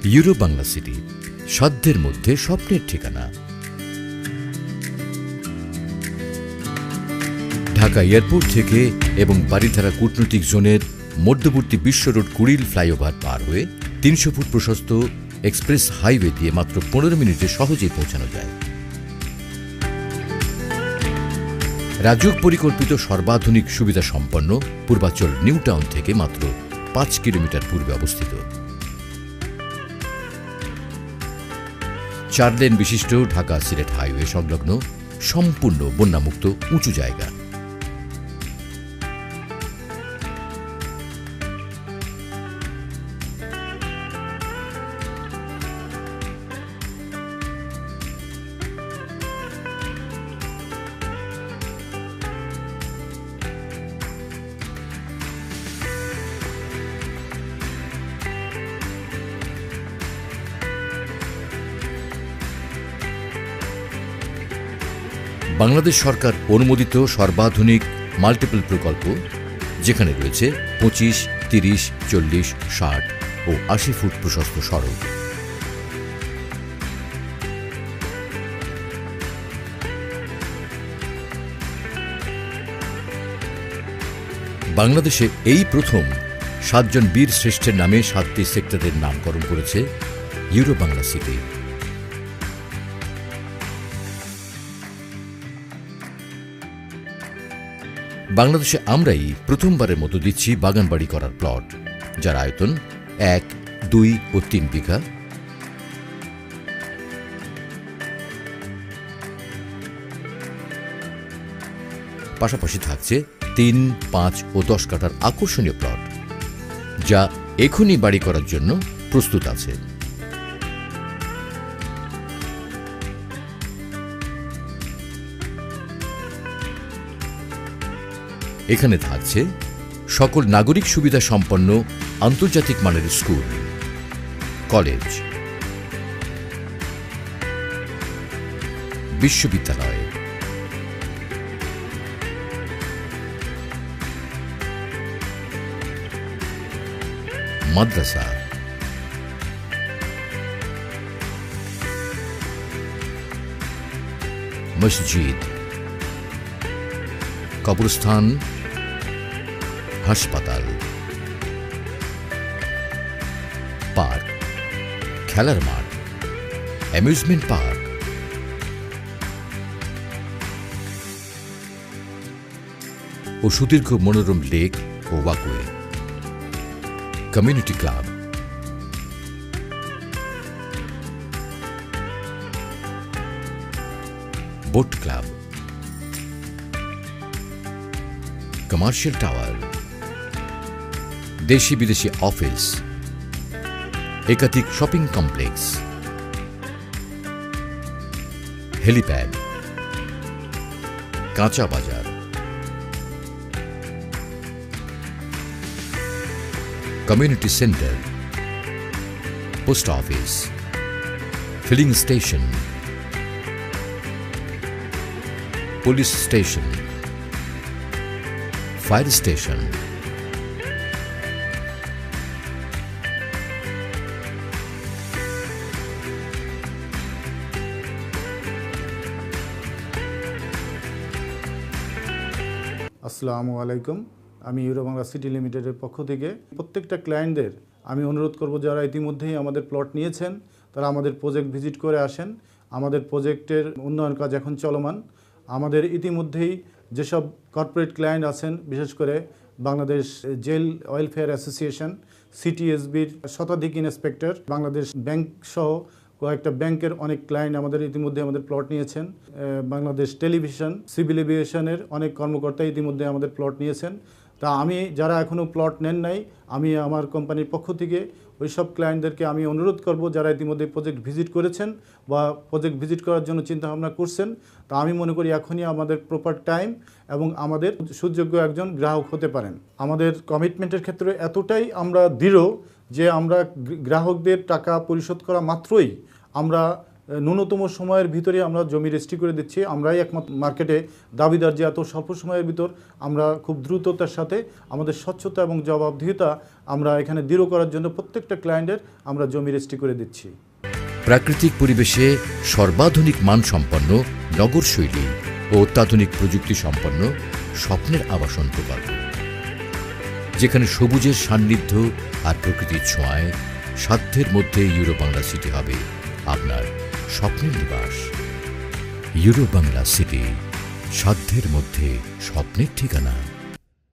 Euro Bangla city, সাধ্যের মধ্যে স্বপ্নের ঠিকানা। ঢাকা এয়ারপোর্ট থেকে এবং বারিধারা কূটনৈতিক জোনের মধ্যবর্তী বিশ্ব রোড কুড়িল ফ্লাইওভার পার হয়ে ৩০০ ফুট প্রশস্ত এক্সপ্রেস হাইওয়ে দিয়ে মাত্র ১৫ মিনিটে সহজেই পৌঁছানো যায়। রাজউক পরিকল্পিত সর্বাধুনিক সুবিধা সম্পন্ন পূর্বাচল নিউ টাউন থেকে মাত্র ৫ কিলোমিটার পূর্বে অবস্থিত। ৪ লেন বিশিষ্ট ঢাকা সিলেট হাইওয়ে সংলগ্ন সম্পূর্ণ বন্যামুক্ত উঁচু জায়গা। বাংলাদেশ সরকার অনুমোদিত সর্বাধুনিক মাল্টিপল প্রকল্প, যেখানে রয়েছে ২৫, ৩০, ৪০, ৬০ ও ৮০ ফুট প্রশস্ত সড়ক। বাংলাদেশে এই প্রথম ৭ জন বীর শ্রেষ্ঠের নামে ৭টি সেক্টরের নামকরণ করেছে ইউরো বাংলা সিটি। বাংলাদেশে আমরাই প্রথমবারের মতো দিচ্ছি বাগানবাড়ি করার প্লট, যার আয়তন ১, ২ ও ৩ বিঘা। পাশাপাশি থাকছে ৩, ৫ ও ১০ কাঠার আকর্ষণীয় প্লট, যা এখনই বাড়ি করার জন্য প্রস্তুত আছে। এখানে থাকছে সকল নাগরিক সুবিধা সম্পন্ন আন্তর্জাতিক মানের স্কুল, কলেজ, বিশ্ববিদ্যালয়, মাদ্রাসা, মসজিদ, কবরস্থান, হাসপাতাল, পার্ক, খেলার মাঠ, অ্যামিউজমেন্ট পার্ক, ও সুদীর্ঘ মনোরম লেক ও walkway, community club, boat club, commercial tower, দেশি বিদেশি অফিস, একাধিক শপিং কমপ্লেক্স, হেলিপ্যাড, কাঁচা বাজার, community centre, post office, filling station, police station, fire station, আসসালামু আলাইকুম। আমি ইউরো বাংলা সিটি লিমিটেডের পক্ষ থেকে প্রত্যেকটা ক্লায়েন্টদের আমি অনুরোধ করব, যারা ইতিমধ্যেই আমাদের প্লট নিয়েছেন তারা আমাদের প্রজেক্ট ভিজিট করে আসেন। আমাদের প্রজেক্টের উন্নয়ন কাজ এখন চলমান। আমাদের ইতিমধ্যেই যেসব কর্পোরেট ক্লায়েন্ট আছেন, বিশেষ করে বাংলাদেশ জেল ওয়েলফেয়ার অ্যাসোসিয়েশন, সিটিএসবির শতাধিক ইন্সপেক্টর, বাংলাদেশ ব্যাংক সহ কয়েকটা ব্যাংকের অনেক ক্লায়েন্ট আমাদের ইতিমধ্যে আমাদের প্লট নিয়েছেন। বাংলাদেশ টেলিভিশন, সিভিল এভিয়েশনের অনেক কর্মকর্তা ইতিমধ্যে আমাদের প্লট নিয়েছেন। তা আমি যারা এখনও প্লট নেন নাই, আমি আমার কোম্পানির পক্ষ থেকে ওই সব ক্লায়েন্টদেরকে আমি অনুরোধ করব, যারা ইতিমধ্যে প্রজেক্ট ভিজিট করেছেন বা প্রজেক্ট ভিজিট করার জন্য চিন্তাভাবনা করছেন, তা আমি মনে করি এখনই আমাদের প্রপার টাইম এবং আমাদের সুযোগ্য একজন গ্রাহক হতে পারেন। আমাদের কমিটমেন্টের ক্ষেত্রে এতটাই আমরা দৃঢ় যে আমরা গ্রাহকদের টাকা পরিশোধ করা মাত্রই আমরা ন্যূনতম সময়ের ভিতরে আমরা জমি রেজিস্ট্রি করে দিচ্ছি। আমরাই একমাত্র মার্কেটে দাবিদার যে এত স্বল্প সময়ের ভিতর আমরা খুব দ্রুততার সাথে আমাদের স্বচ্ছতা এবং জবাবদিহিতা আমরা এখানে দৃঢ় করার জন্য প্রত্যেকটা ক্লায়েন্টের আমরা জমি রেজিস্ট্রি করে দিচ্ছি। প্রাকৃতিক পরিবেশে সর্বাধুনিক মানসম্পন্ন নগরশৈলী ও অত্যাধুনিক প্রযুক্তি সম্পন্ন স্বপ্নের আবাসন প্রকল্প, যেখানে সবুজের সান্নিধ্য আর প্রকৃতির ছোঁয়ায় সাধ্যের মধ্যে ইউরো বাংলা সিটি হবে আপনার স্বপ্নের নিবাস। ইউরো বাংলা সিটি, সাধ্যের মধ্যে স্বপ্নের ঠিকানা।